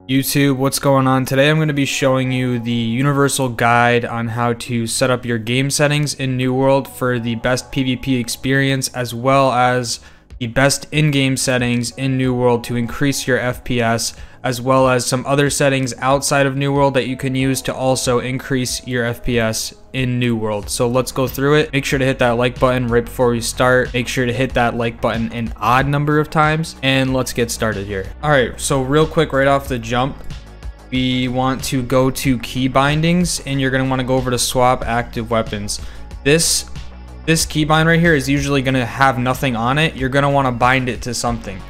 YouTube, what's going on? Today I'm going to be showing you the universal guide on how to set up your game settings in New World for the best PvP experience, as well as the best in-game settings in New World to increase your FPS, as well as some other settings outside of New World that you can use to also increase your FPS in New World. So let's go through it. Make sure to hit that like button right before we start. Make sure to hit that like button an odd number of times, and let's get started here. All right, so real quick right off the jump, we want to go to key bindings, and you're going to want to go over to swap active weapons. This keybind right here is usually going to have nothing on it. You're going to want to bind it to something,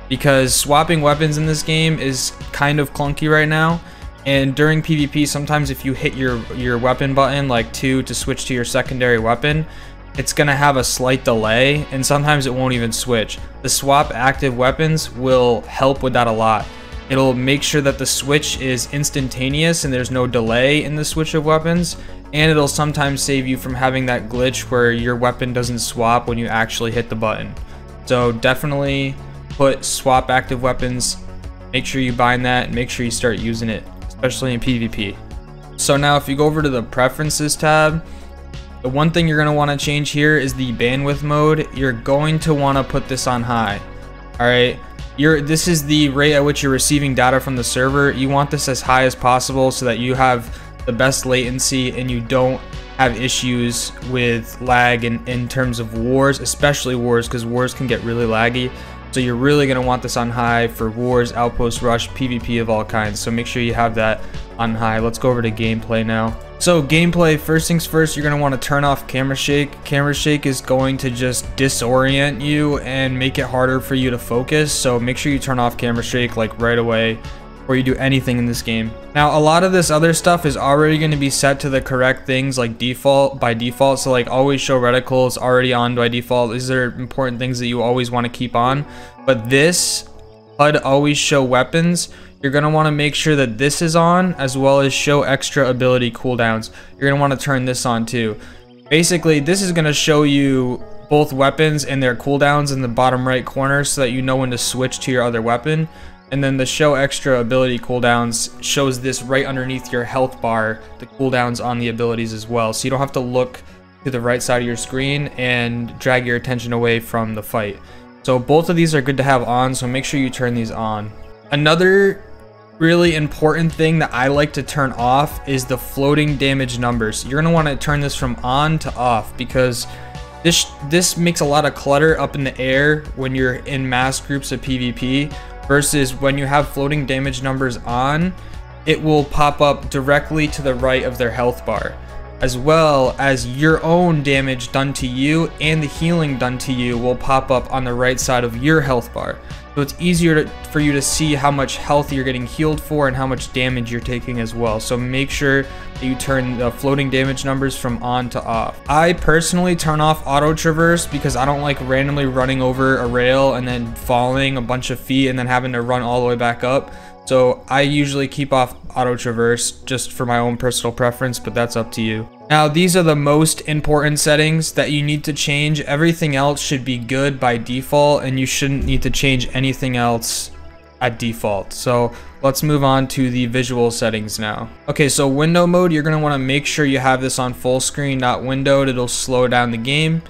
because swapping weapons in this game is kind of clunky right now. And during PvP, sometimes if you hit your weapon button like 2 to switch to your secondary weapon, it's gonna have a slight delay, and sometimes it won't even switch. The swap active weapons will help with that a lot. It'll make sure that the switch is instantaneous and there's no delay in the switch of weapons, and it'll sometimes save you from having that glitch where your weapon doesn't swap when you actually hit the button. So definitely put swap active weapons, make sure you bind that, and make sure you start using it, especially in PvP. So now if you go over to the preferences tab, the one thing you're going to want to change here is the bandwidth mode. You're going to want to put this on high. Alright, this is the rate at which you're receiving data from the server. You want this as high as possible so that you have the best latency and you don't have issues with lag in terms of wars, especially wars, because wars can get really laggy. So you're really going to want this on high for wars, outpost rush, PvP of all kinds. So make sure you have that on high. Let's go over to gameplay now. So gameplay, first things first, you're going to want to turn off camera shake. Camera shake is going to just disorient you and make it harder for you to focus. So make sure you turn off camera shake like right away before you do anything in this game. Now a lot of this other stuff is already going to be set to the correct things, like by default. So like always show reticle is already on by default. These are important things that you always want to keep on. But this HUD always show weapons, you're going to want to make sure that this is on, as well as show extra ability cooldowns. You're going to want to turn this on too. Basically this is going to show you both weapons and their cooldowns in the bottom right corner so that you know when to switch to your other weapon. And then the show extra ability cooldowns shows this right underneath your health bar, the cooldowns on the abilities as well. So you don't have to look to the right side of your screen and drag your attention away from the fight. So both of these are good to have on, so make sure you turn these on. Another really important thing that I like to turn off is the floating damage numbers. You're going to want to turn this from on to off, because this makes a lot of clutter up in the air when you're in mass groups of PvP. Versus when you have floating damage numbers on, it will pop up directly to the right of their health bar, as well as your own damage done to you and the healing done to you will pop up on the right side of your health bar. So it's easier for you to see how much health you're getting healed for and how much damage you're taking as well. So make sure that you turn the floating damage numbers from on to off. I personally turn off auto traverse because I don't like randomly running over a rail and then falling a bunch of feet and then having to run all the way back up. So I usually keep off auto traverse just for my own personal preference, but that's up to you. Now these are the most important settings that you need to change. Everything else should be good by default, and you shouldn't need to change anything else at default. So let's move on to the visual settings now. Okay, so window mode, you're going to want to make sure you have this on full screen, not windowed. It'll slow down the game.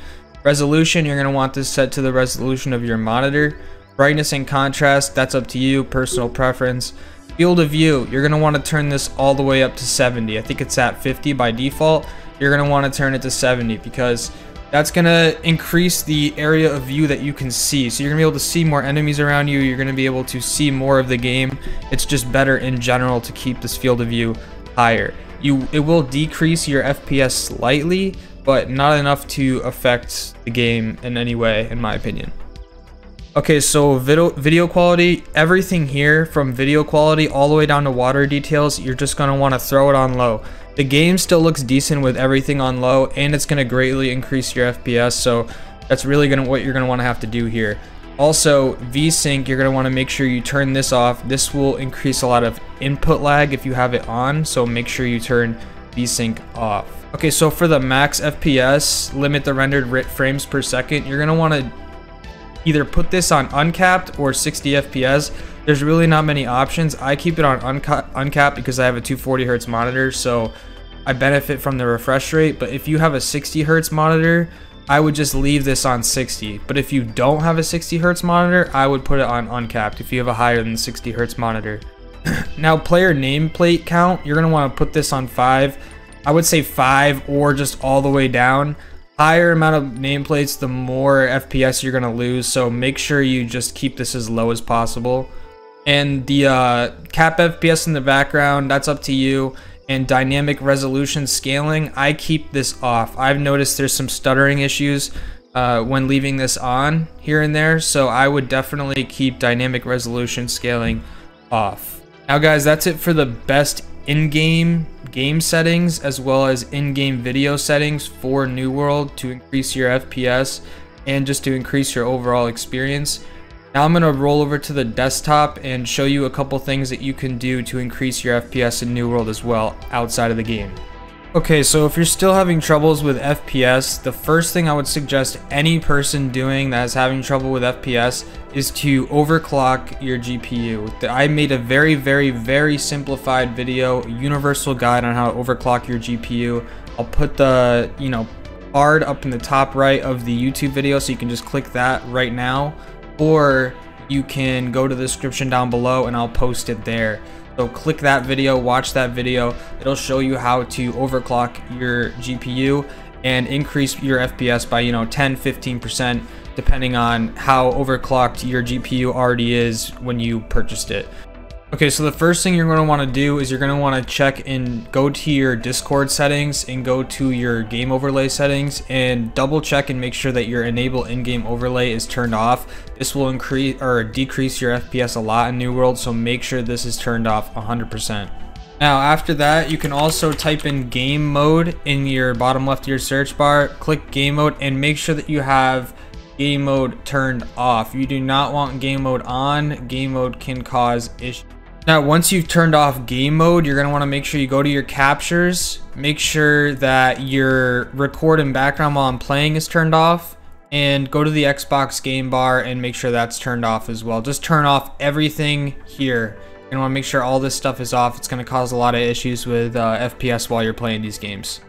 Resolution, you're going to want this set to the resolution of your monitor. Brightness and contrast, that's up to you, personal preference. Field of view, you're going to want to turn this all the way up to 70. I think it's at 50 by default. You're going to want to turn it to 70 because that's going to increase the area of view that you can see. So you're going to be able to see more enemies around you. You're going to be able to see more of the game. It's just better in general to keep this field of view higher. It will decrease your FPS slightly, but not enough to affect the game in any way, in my opinion. Okay, so video quality, everything here from video quality all the way down to water details, you're just going to want to throw it on low. The game still looks decent with everything on low, and it's going to greatly increase your FPS, so that's really what you're going to want to have to do here. Also, VSync, you're going to want to make sure you turn this off. This will increase a lot of input lag if you have it on, so make sure you turn VSync off. Okay, so for the max FPS, limit the rendered frames per second, you're going to want to either put this on uncapped or 60 FPS. There's really not many options. I keep it on uncapped because I have a 240 hertz monitor, so I benefit from the refresh rate. But if you have a 60 hertz monitor, I would just leave this on 60. But if you don't have a 60 hertz monitor, I would put it on uncapped if you have a higher than 60 hertz monitor. Now, player nameplate count, you're going to want to put this on 5. I would say 5 or just all the way down. Higher amount of nameplates, the more FPS you're going to lose, so make sure you just keep this as low as possible. And the cap FPS in the background, that's up to you. And dynamic resolution scaling, I keep this off. I've noticed there's some stuttering issues when leaving this on here and there, so I would definitely keep dynamic resolution scaling off. Now guys, that's it for the best in-game game settings as well as in-game video settings for New World to increase your FPS and just to increase your overall experience. Now I'm going to roll over to the desktop and show you a couple things that you can do to increase your FPS in New World as well outside of the game. Okay, so if you're still having troubles with FPS, the first thing I would suggest any person doing that is having trouble with FPS is to overclock your GPU. I made a very simplified video, universal guide on how to overclock your GPU. I'll put the, card up in the top right of the YouTube video, so you can just click that right now, or you can go to the description down below and I'll post it there. So click that video, watch that video. It'll show you how to overclock your GPU and increase your FPS by 10-15% depending on how overclocked your GPU already is when you purchased it. Okay, so the first thing you're going to want to do is you're going to want to check and go to your Discord settings and go to your game overlay settings and double check and make sure that your enable in-game overlay is turned off. This will increase or decrease your FPS a lot in New World, so make sure this is turned off 100%. Now after that, you can also type in game mode in your bottom left of your search bar, click game mode, and make sure that you have game mode turned off. You do not want game mode on. Game mode can cause issues. Now, once you've turned off game mode, you're going to want to make sure you go to your captures, make sure that your record in background while I'm playing is turned off, and go to the Xbox game bar and make sure that's turned off as well. Just turn off everything here. You're going to want to make sure all this stuff is off. It's going to cause a lot of issues with FPS while you're playing these games.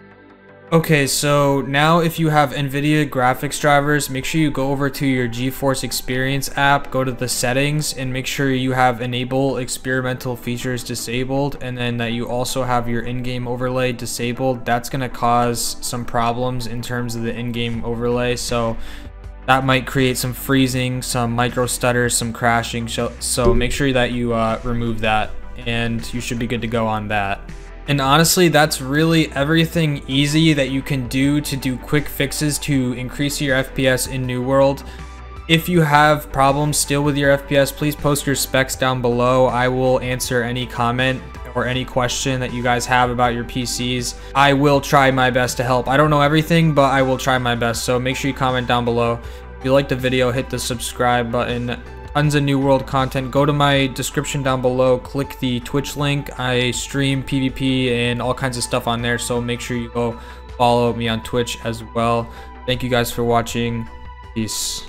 Okay, so now if you have Nvidia graphics drivers, make sure you go over to your Geforce Experience app, go to the settings, and make sure you have enable experimental features disabled, and then that you also have your in-game overlay disabled. That's going to cause some problems in terms of the in-game overlay, so that might create some freezing, some micro-stutters, some crashing, so make sure that you remove that, and you should be good to go on that. And honestly, that's really everything easy that you can do to do quick fixes to increase your FPS in New World. If you have problems still with your FPS, please post your specs down below. I will answer any comment or any question that you guys have about your PCs. I will try my best to help. I don't know everything, but I will try my best. So make sure you comment down below. If you like the video, hit the subscribe button. Tons of New World content. Go to my description down below, click the Twitch link. I stream PvP and all kinds of stuff on there, so make sure you go follow me on Twitch as well. Thank you guys for watching. Peace.